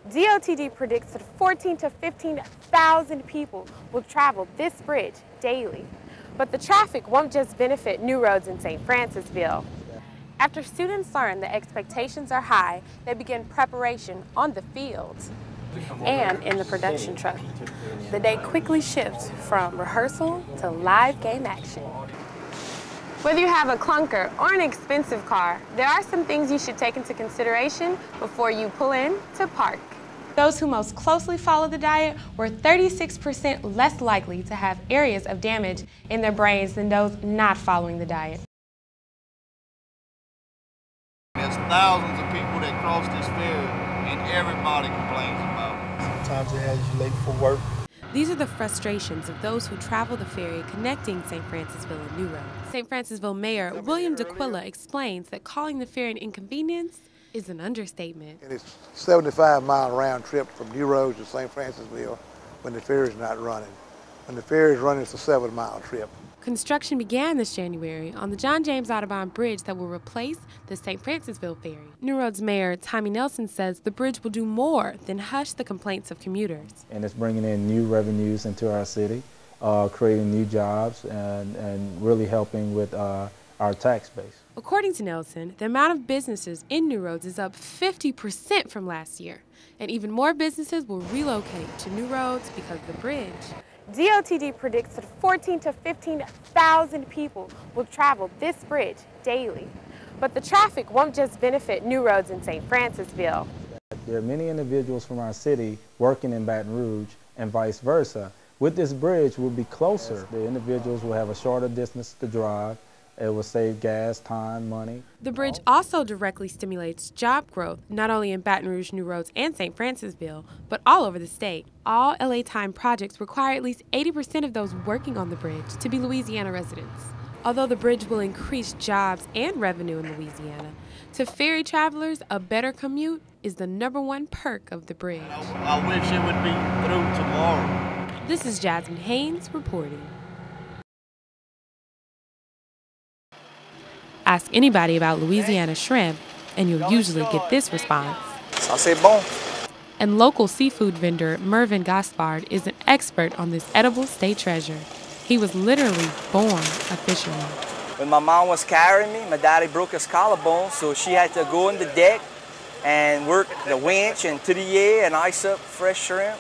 DOTD predicts that 14 to 15,000 people will travel this bridge daily. But the traffic won't just benefit new roads in St. Francisville. After students learn the expectations are high, they begin preparation on the fields and in the production truck. The day quickly shifts from rehearsal to live game action. Whether you have a clunker or an expensive car, there are some things you should take into consideration before you pull in to park. Those who most closely follow the diet were 36% less likely to have areas of damage in their brains than those not following the diet. There's thousands of people that cross this ferry, and everybody complains about it. Sometimes it has you late for work. These are the frustrations of those who travel the ferry connecting St. Francisville and New Road. St. Francisville Mayor William DeQuilla explains that calling the ferry an inconvenience is an understatement. And it's a 75-mile round trip from New Road to St. Francisville when the ferry is not running. When the ferry is running, it's a 7-mile trip. Construction began this January on the John James Audubon Bridge that will replace the St. Francisville ferry. New Road's Mayor Tommy Nelson says the bridge will do more than hush the complaints of commuters. And it's bringing in new revenues into our city, creating new jobs, and really helping with our tax base. According to Nelson, the amount of businesses in New Roads is up 50% from last year, and even more businesses will relocate to New Roads because of the bridge. DOTD predicts that 14 to 15,000 people will travel this bridge daily. But the traffic won't just benefit new roads in St. Francisville. There are many individuals from our city working in Baton Rouge and vice versa. With this bridge, we'll be closer. The individuals will have a shorter distance to drive. It will save gas, time, money. The bridge also directly stimulates job growth, not only in Baton Rouge, New Roads, and St. Francisville, but all over the state. All LA Time projects require at least 80% of those working on the bridge to be Louisiana residents. Although the bridge will increase jobs and revenue in Louisiana, to ferry travelers, a better commute is the #1 perk of the bridge. I wish it would be through tomorrow. This is Jasmine Haynes reporting. Ask anybody about Louisiana shrimp, and you'll usually get this response. I say bon. And local seafood vendor Mervyn Gaspard is an expert on this edible state treasure. He was literally born a fisherman. When my mom was carrying me, my daddy broke his collarbone, so she had to go on the deck and work the winch and to the air and ice up fresh shrimp.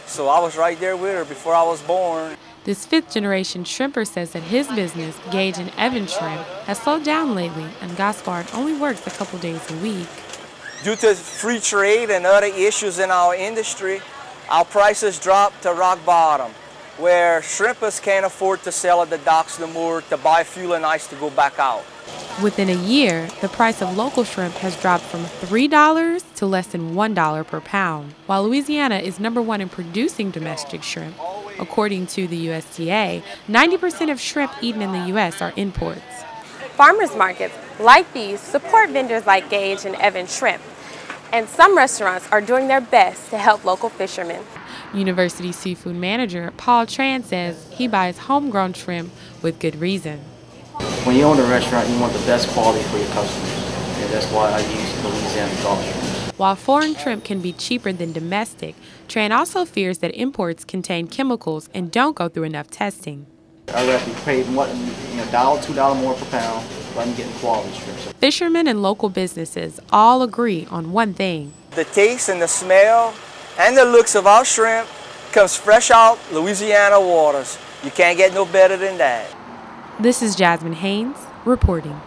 So I was right there with her before I was born. This fifth-generation shrimper says that his business, Gage and Evan Shrimp, has slowed down lately, and Gaspard only works a couple days a week. Due to free trade and other issues in our industry, our prices dropped to rock bottom, where shrimpers can't afford to sell at the docks no more to buy fuel and ice to go back out. Within a year, the price of local shrimp has dropped from $3 to less than $1 per pound, while Louisiana is #1 in producing domestic shrimp. According to the USDA, 90% of shrimp eaten in the U.S. are imports. Farmers markets like these support vendors like Gage and Evan Shrimp, and some restaurants are doing their best to help local fishermen. University seafood manager Paul Tran says he buys homegrown shrimp with good reason. When you own a restaurant, you want the best quality for your customers, and that's why I use Louisiana Gulf shrimp. While foreign shrimp can be cheaper than domestic, Tran also fears that imports contain chemicals and don't go through enough testing. I'd rather pay $1, $2 more per pound, but I'm getting quality shrimp. Fishermen and local businesses all agree on one thing. The taste and the smell and the looks of our shrimp comes fresh out Louisiana waters. You can't get no better than that. This is Jasmine Haynes reporting.